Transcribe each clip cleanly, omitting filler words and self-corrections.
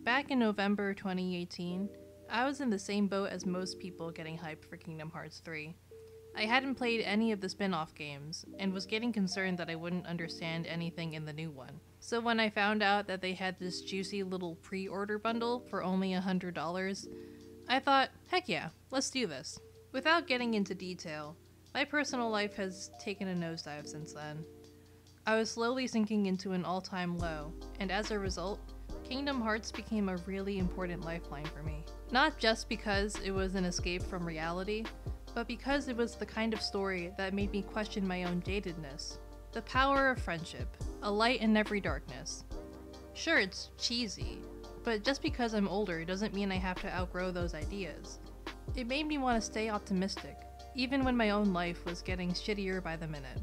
Back in November 2018, I was in the same boat as most people getting hyped for Kingdom Hearts 3. I hadn't played any of the spin-off games, and was getting concerned that I wouldn't understand anything in the new one. So when I found out that they had this juicy little pre-order bundle for only $100, I thought, heck yeah, let's do this. Without getting into detail, my personal life has taken a nosedive since then. I was slowly sinking into an all-time low, and as a result, Kingdom Hearts became a really important lifeline for me. Not just because it was an escape from reality, but because it was the kind of story that made me question my own datedness. The power of friendship, a light in every darkness. Sure, it's cheesy, but just because I'm older doesn't mean I have to outgrow those ideas. It made me want to stay optimistic, even when my own life was getting shittier by the minute.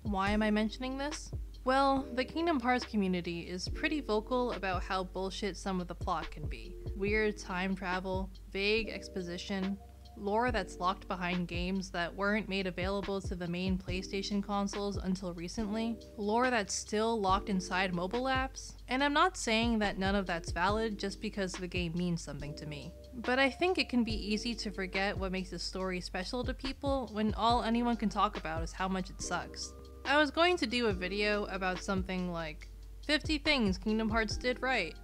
Why am I mentioning this? Well, the Kingdom Hearts community is pretty vocal about how bullshit some of the plot can be. Weird time travel, vague exposition, lore that's locked behind games that weren't made available to the main PlayStation consoles until recently, lore that's still locked inside mobile apps, and I'm not saying that none of that's valid just because the game means something to me. But I think it can be easy to forget what makes a story special to people when all anyone can talk about is how much it sucks. I was going to do a video about something like 50 things Kingdom Hearts did right,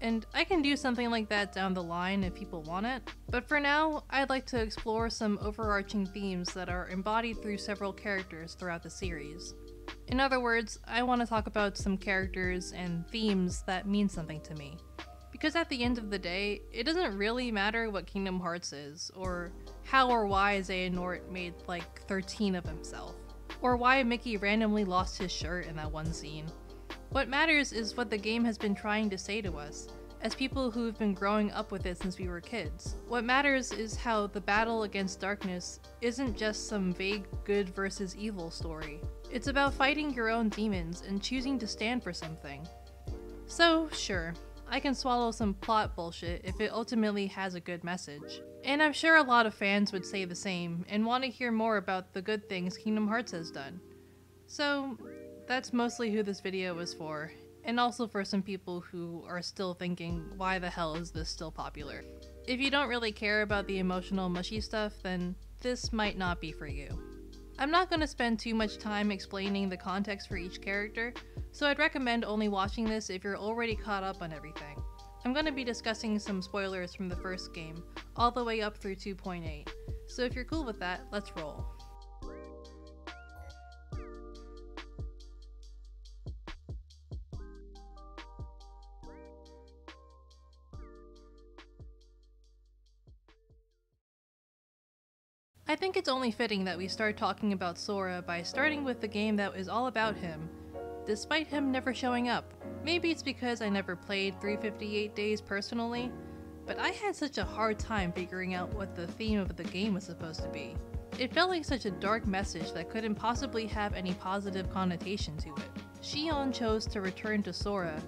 and I can do something like that down the line if people want it, but for now, I'd like to explore some overarching themes that are embodied through several characters throughout the series. In other words, I want to talk about some characters and themes that mean something to me. Because at the end of the day, it doesn't really matter what Kingdom Hearts is, or how or why Xehanort made like 13 of himself, or why Mickey randomly lost his shirt in that one scene. What matters is what the game has been trying to say to us, as people who've been growing up with it since we were kids. What matters is how the battle against darkness isn't just some vague good versus evil story. It's about fighting your own demons and choosing to stand for something. So, sure, I can swallow some plot bullshit if it ultimately has a good message. And I'm sure a lot of fans would say the same and want to hear more about the good things Kingdom Hearts has done. So, that's mostly who this video is for, and also for some people who are still thinking, why the hell is this still popular? If you don't really care about the emotional mushy stuff, then this might not be for you. I'm not going to spend too much time explaining the context for each character, so I'd recommend only watching this if you're already caught up on everything. I'm going to be discussing some spoilers from the first game, all the way up through 2.8, so if you're cool with that, let's roll. I think it's only fitting that we start talking about Sora by starting with the game that is all about him, despite him never showing up. Maybe it's because I never played 358 Days personally, but I had such a hard time figuring out what the theme of the game was supposed to be. It felt like such a dark message that couldn't possibly have any positive connotation to it. Xion chose to return to Sora,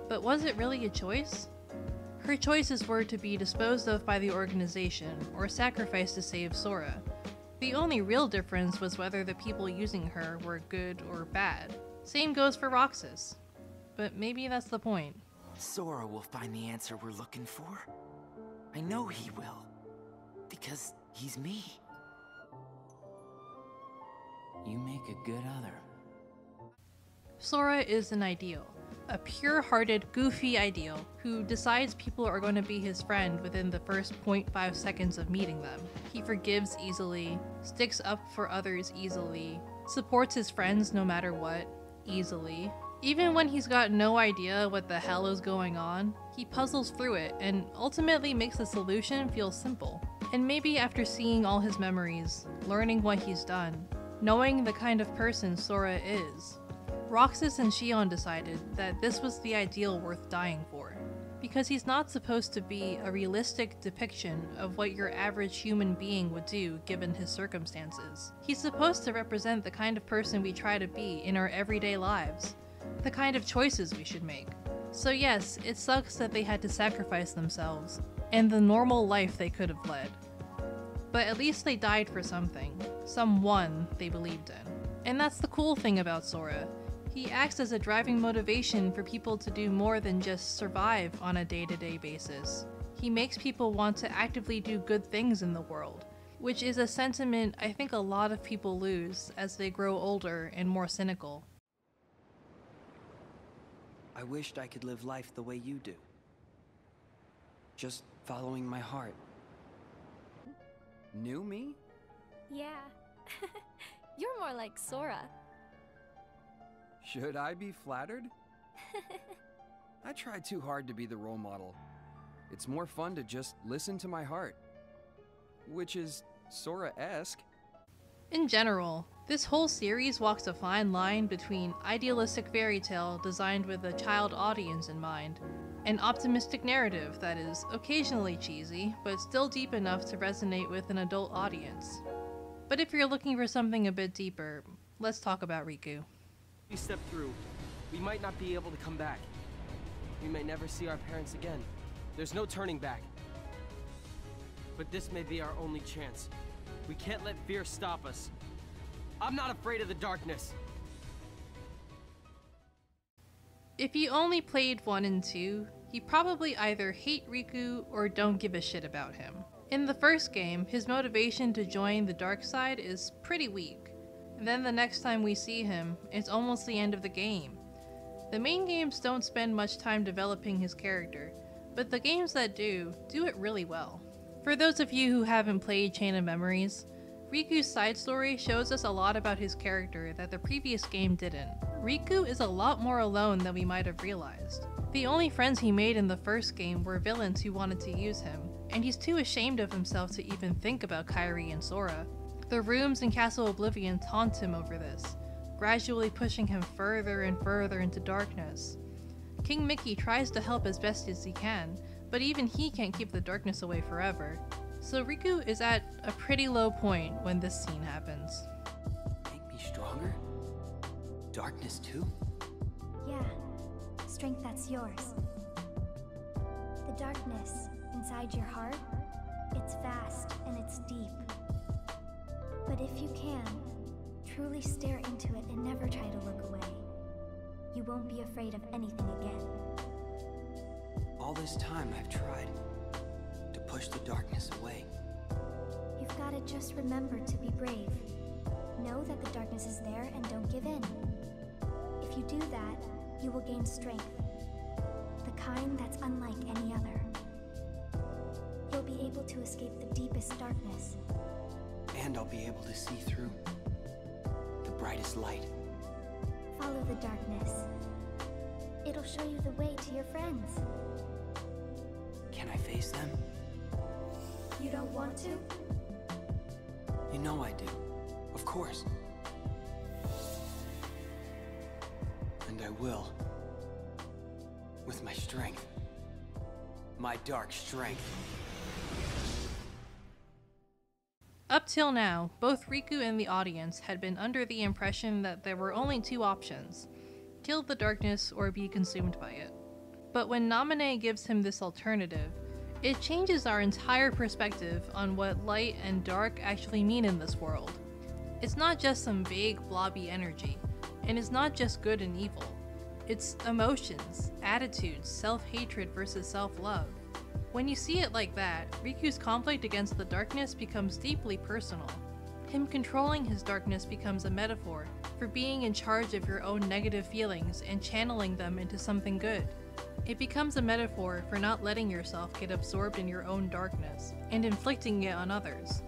but was it really a choice? Her choices were to be disposed of by the organization, or sacrificed to save Sora. The only real difference was whether the people using her were good or bad. Same goes for Roxas. But maybe that's the point. Sora will find the answer we're looking for. I know he will. Because he's me. You make a good other. Sora is an ideal. A pure-hearted, goofy ideal who decides people are going to be his friend within the first 0.5 seconds of meeting them. He forgives easily, sticks up for others easily, supports his friends no matter what, easily. Even when he's got no idea what the hell is going on, he puzzles through it and ultimately makes the solution feel simple. And maybe after seeing all his memories, learning what he's done, knowing the kind of person Sora is, Roxas and Xion decided that this was the ideal worth dying for, because he's not supposed to be a realistic depiction of what your average human being would do given his circumstances. He's supposed to represent the kind of person we try to be in our everyday lives, the kind of choices we should make. So yes, it sucks that they had to sacrifice themselves, and the normal life they could have led. But at least they died for something, someone they believed in. And that's the cool thing about Sora. He acts as a driving motivation for people to do more than just survive on a day-to-day basis. He makes people want to actively do good things in the world, which is a sentiment I think a lot of people lose as they grow older and more cynical. I wished I could live life the way you do. Just following my heart. New me? Yeah. You're more like Sora. Should I be flattered? I try too hard to be the role model. It's more fun to just listen to my heart. Which is Sora-esque. In general, this whole series walks a fine line between idealistic fairy tale designed with a child audience in mind, and optimistic narrative that is occasionally cheesy, but still deep enough to resonate with an adult audience. But if you're looking for something a bit deeper, let's talk about Riku. We step through, we might not be able to come back. We may never see our parents again. There's no turning back. But this may be our only chance. We can't let fear stop us. I'm not afraid of the darkness. If you only played 1 and 2, you probably either hate Riku or don't give a shit about him. In the first game, his motivation to join the dark side is pretty weak. And then the next time we see him, it's almost the end of the game. The main games don't spend much time developing his character, but the games that do it really well. For those of you who haven't played Chain of Memories, Riku's side story shows us a lot about his character that the previous game didn't. Riku is a lot more alone than we might have realized. The only friends he made in the first game were villains who wanted to use him, and he's too ashamed of himself to even think about Kairi and Sora. The rooms in Castle Oblivion taunt him over this, gradually pushing him further and further into darkness. King Mickey tries to help as best as he can, but even he can't keep the darkness away forever. So Riku is at a pretty low point when this scene happens. Make me stronger? Darkness too? Yeah, strength that's yours. The darkness inside your heart, it's vast and it's deep. But if you can, truly stare into it and never try to look away, you won't be afraid of anything again. All this time I've tried to push the darkness away. You've gotta just remember to be brave. Know that the darkness is there and don't give in. If you do that, you will gain strength. The kind that's unlike any other. You'll be able to escape the deepest darkness. And I'll be able to see through the brightest light. Follow the darkness. It'll show you the way to your friends. Can I face them? You don't want to? You know I do. Of course. And I will. With my strength. My dark strength. Up till now, both Riku and the audience had been under the impression that there were only 2 options: kill the darkness or be consumed by it. But when Naminé gives him this alternative, it changes our entire perspective on what light and dark actually mean in this world. It's not just some vague blobby energy, and it's not just good and evil. It's emotions, attitudes, self-hatred versus self-love. When you see it like that, Riku's conflict against the darkness becomes deeply personal. Him controlling his darkness becomes a metaphor for being in charge of your own negative feelings and channeling them into something good. It becomes a metaphor for not letting yourself get absorbed in your own darkness and inflicting it on others,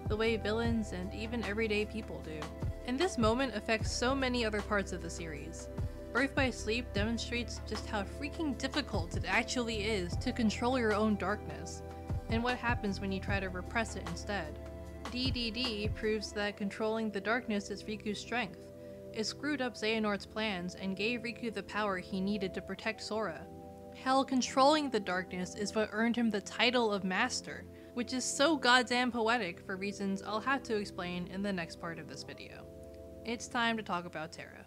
the way villains and even everyday people do. And this moment affects so many other parts of the series. Birth by Sleep demonstrates just how freaking difficult it actually is to control your own darkness, and what happens when you try to repress it instead. DDD proves that controlling the darkness is Riku's strength. It screwed up Xehanort's plans and gave Riku the power he needed to protect Sora. Hell, controlling the darkness is what earned him the title of Master, which is so goddamn poetic for reasons I'll have to explain in the next part of this video. It's time to talk about Terra.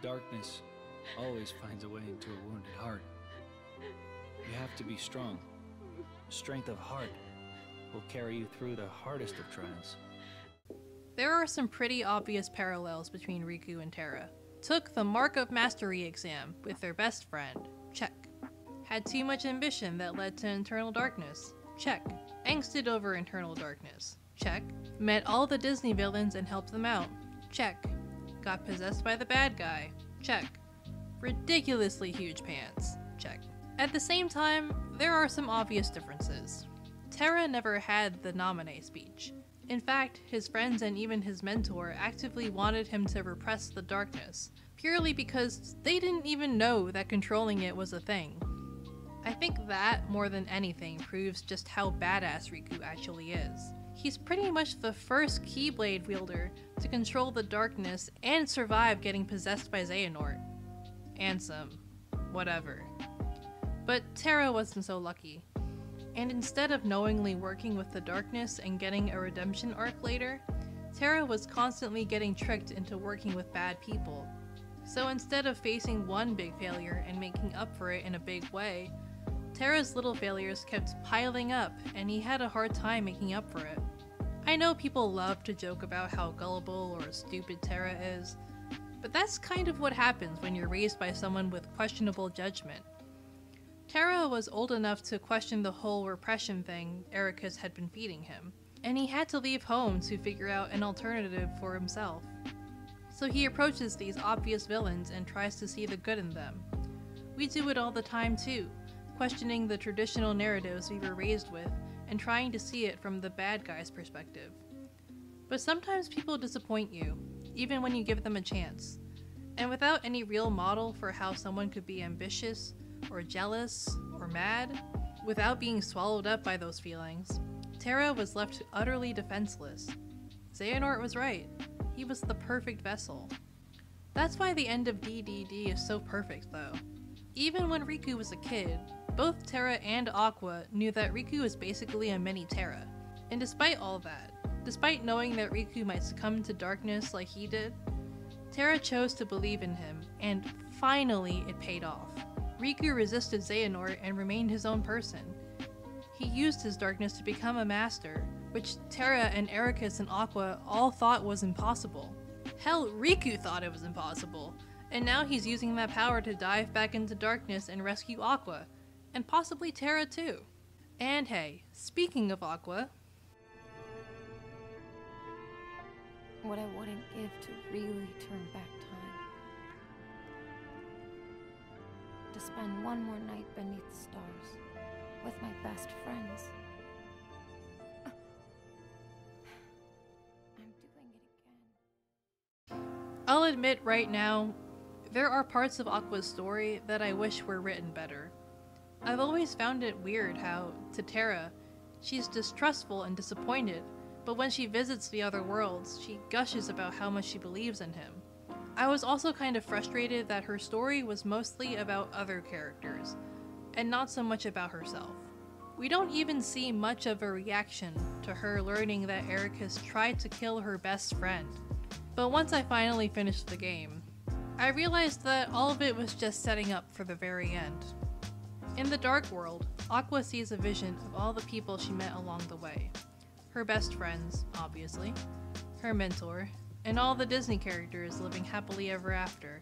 Darkness always finds a way into a wounded heart. You have to be strong. Strength of heart will carry you through the hardest of trials. There are some pretty obvious parallels between Riku and Terra. Took the Mark of Mastery exam with their best friend. Check. Had too much ambition that led to internal darkness. Check. Angsted over internal darkness. Check. Met all the Disney villains and helped them out. Check. Got possessed by the bad guy. Check. Ridiculously huge pants. Check. At the same time, there are some obvious differences. Terra never had the nominee speech. In fact, his friends and even his mentor actively wanted him to repress the darkness, purely because they didn't even know that controlling it was a thing. I think that, more than anything, proves just how badass Riku actually is. He's pretty much the first Keyblade wielder to control the darkness and survive getting possessed by Xehanort. And some whatever. But Terra wasn't so lucky. And instead of knowingly working with the darkness and getting a redemption arc later, Terra was constantly getting tricked into working with bad people. So instead of facing one big failure and making up for it in a big way, Terra's little failures kept piling up and he had a hard time making up for it. I know people love to joke about how gullible or stupid Terra is, but that's kind of what happens when you're raised by someone with questionable judgment. Terra was old enough to question the whole repression thing Ericus had been feeding him, and he had to leave home to figure out an alternative for himself. So he approaches these obvious villains and tries to see the good in them. We do it all the time too, questioning the traditional narratives we were raised with and trying to see it from the bad guy's perspective. But sometimes people disappoint you, even when you give them a chance. And without any real model for how someone could be ambitious, or jealous, or mad, without being swallowed up by those feelings, Terra was left utterly defenseless. Xehanort was right. He was the perfect vessel. That's why the end of DDD is so perfect, though. Even when Riku was a kid, both Terra and Aqua knew that Riku was basically a mini Terra. And despite all that, despite knowing that Riku might succumb to darkness like he did, Terra chose to believe in him, and finally it paid off. Riku resisted Xehanort and remained his own person. He used his darkness to become a master, which Terra and Ericus and Aqua all thought was impossible. Hell, Riku thought it was impossible, and now he's using that power to dive back into darkness and rescue Aqua, and possibly Terra too. And hey, speaking of Aqua, what I wouldn't give to really turn back time. To spend one more night beneath the stars with my best friends. I'm doing it again. I'll admit right now, there are parts of Aqua's story that I wish were written better. I've always found it weird how, to Terra, she's distrustful and disappointed, but when she visits the other worlds, she gushes about how much she believes in him. I was also kind of frustrated that her story was mostly about other characters, and not so much about herself. We don't even see much of a reaction to her learning that Ericus tried to kill her best friend. But once I finally finished the game, I realized that all of it was just setting up for the very end. In the Dark World, Aqua sees a vision of all the people she met along the way. Her best friends, obviously, her mentor, and all the Disney characters living happily ever after.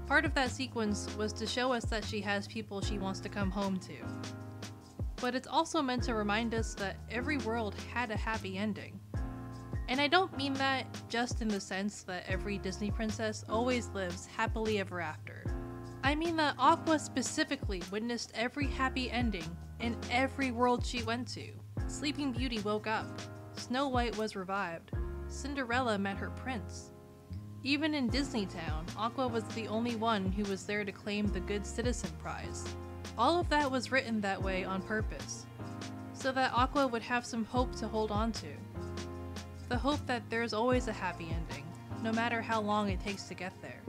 Part of that sequence was to show us that she has people she wants to come home to. But it's also meant to remind us that every world had a happy ending. And I don't mean that just in the sense that every Disney princess always lives happily ever after. I mean that Aqua specifically witnessed every happy ending in every world she went to. Sleeping Beauty woke up, Snow White was revived, Cinderella met her prince. Even in Disneytown, Aqua was the only one who was there to claim the Good Citizen prize. All of that was written that way on purpose, so that Aqua would have some hope to hold on to. The hope that there's always a happy ending, no matter how long it takes to get there.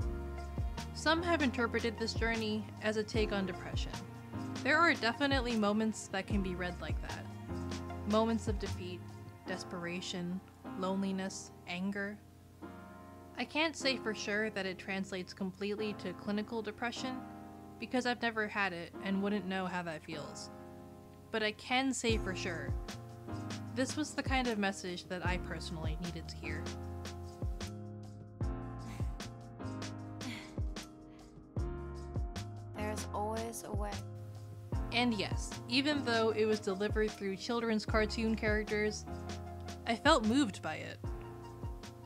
Some have interpreted this journey as a take on depression. There are definitely moments that can be read like that. Moments of defeat, desperation, loneliness, anger. I can't say for sure that it translates completely to clinical depression, because I've never had it and wouldn't know how that feels. But I can say for sure This was the kind of message that I personally needed to hear. There's always a way. And yes, even though it was delivered through children's cartoon characters, I felt moved by it.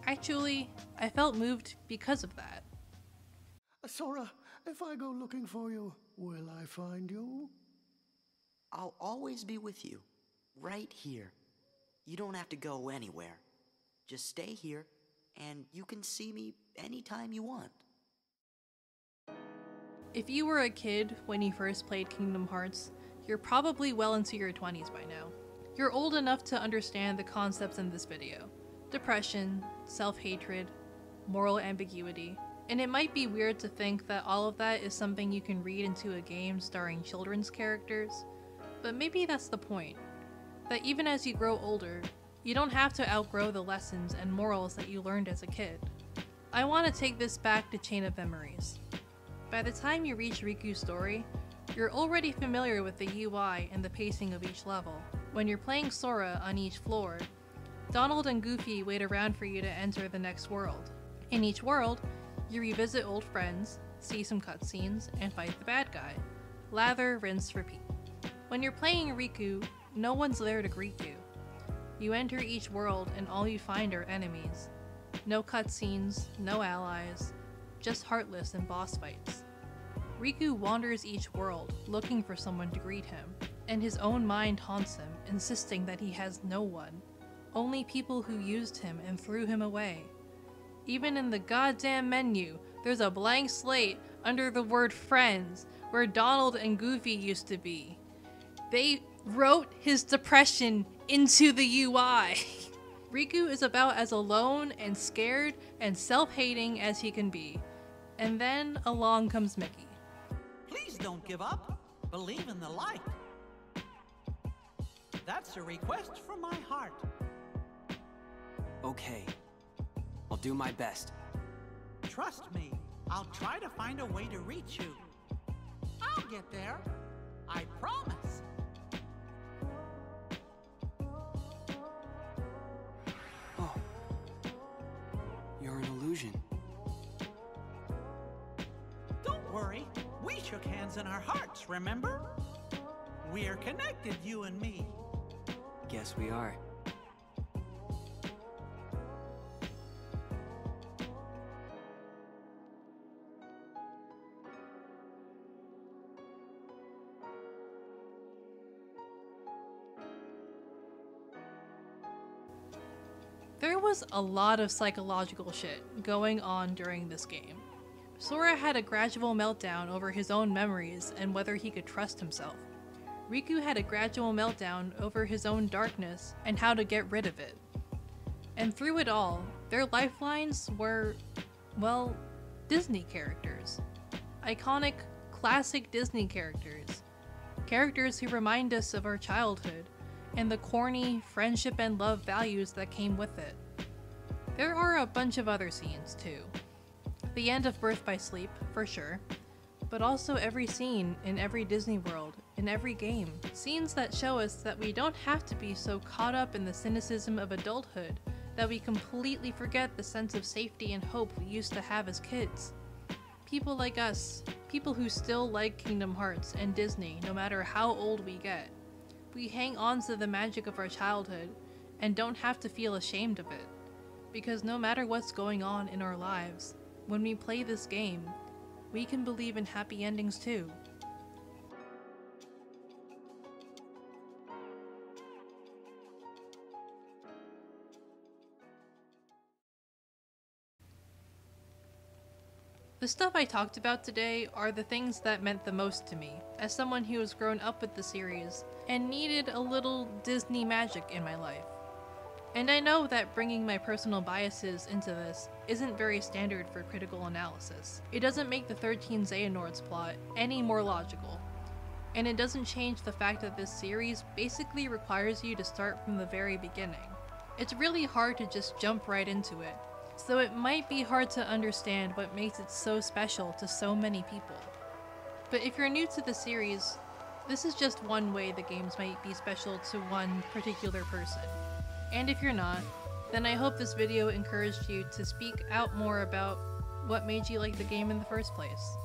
Actually, I felt moved because of that. Sora, if I go looking for you, will I find you? I'll always be with you, right here. You don't have to go anywhere. Just stay here, and you can see me anytime you want. If you were a kid when you first played Kingdom Hearts, you're probably well into your 20s by now. You're old enough to understand the concepts in this video. Depression, self-hatred, moral ambiguity. And it might be weird to think that all of that is something you can read into a game starring children's characters, but maybe that's the point. That even as you grow older, you don't have to outgrow the lessons and morals that you learned as a kid. I want to take this back to Chain of Memories. By the time you reach Riku's story, you're already familiar with the UI and the pacing of each level. When you're playing Sora on each floor, Donald and Goofy wait around for you to enter the next world. In each world, you revisit old friends, see some cutscenes, and fight the bad guy. Lather, rinse, repeat. When you're playing Riku, no one's there to greet you. You enter each world and all you find are enemies. No cutscenes, no allies, just Heartless and boss fights. Riku wanders each world, looking for someone to greet him, and his own mind haunts him, insisting that he has no one. Only people who used him and threw him away. Even in the goddamn menu, there's a blank slate under the word friends, where Donald and Goofy used to be. They wrote his depression into the UI. Riku is about as alone and scared and self-hating as he can be. And then along comes Mickey. Please don't give up. Believe in the light. That's a request from my heart. Okay. I'll do my best. Trust me, I'll try to find a way to reach you. I'll get there. I promise. Oh. You're an illusion. Don't worry. We shook hands in our hearts, remember? We're connected, you and me. Guess we are. There was a lot of psychological shit going on during this game. Sora had a gradual meltdown over his own memories and whether he could trust himself. Riku had a gradual meltdown over his own darkness and how to get rid of it. And through it all, their lifelines were, well, Disney characters. Iconic, classic Disney characters. Characters who remind us of our childhood and the corny friendship and love values that came with it. There are a bunch of other scenes too. The end of Birth by Sleep, for sure, but also every scene in every Disney World, in every game. Scenes that show us that we don't have to be so caught up in the cynicism of adulthood that we completely forget the sense of safety and hope we used to have as kids. People like us, people who still like Kingdom Hearts and Disney no matter how old we get. We hang on to the magic of our childhood and don't have to feel ashamed of it. Because no matter what's going on in our lives, when we play this game, we can believe in happy endings too. The stuff I talked about today are the things that meant the most to me, as someone who has grown up with the series and needed a little Disney magic in my life. And I know that bringing my personal biases into this isn't very standard for critical analysis. It doesn't make the 13 Xehanorts plot any more logical. And it doesn't change the fact that this series basically requires you to start from the very beginning. It's really hard to just jump right into it, so it might be hard to understand what makes it so special to so many people. But if you're new to the series, This is just one way the games might be special to one particular person. And if you're not, then I hope this video encouraged you to speak out more about what made you like the game in the first place.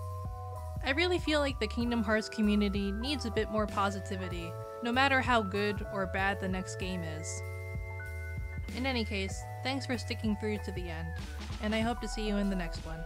I really feel like the Kingdom Hearts community needs a bit more positivity, no matter how good or bad the next game is. In any case, thanks for sticking through to the end, and I hope to see you in the next one.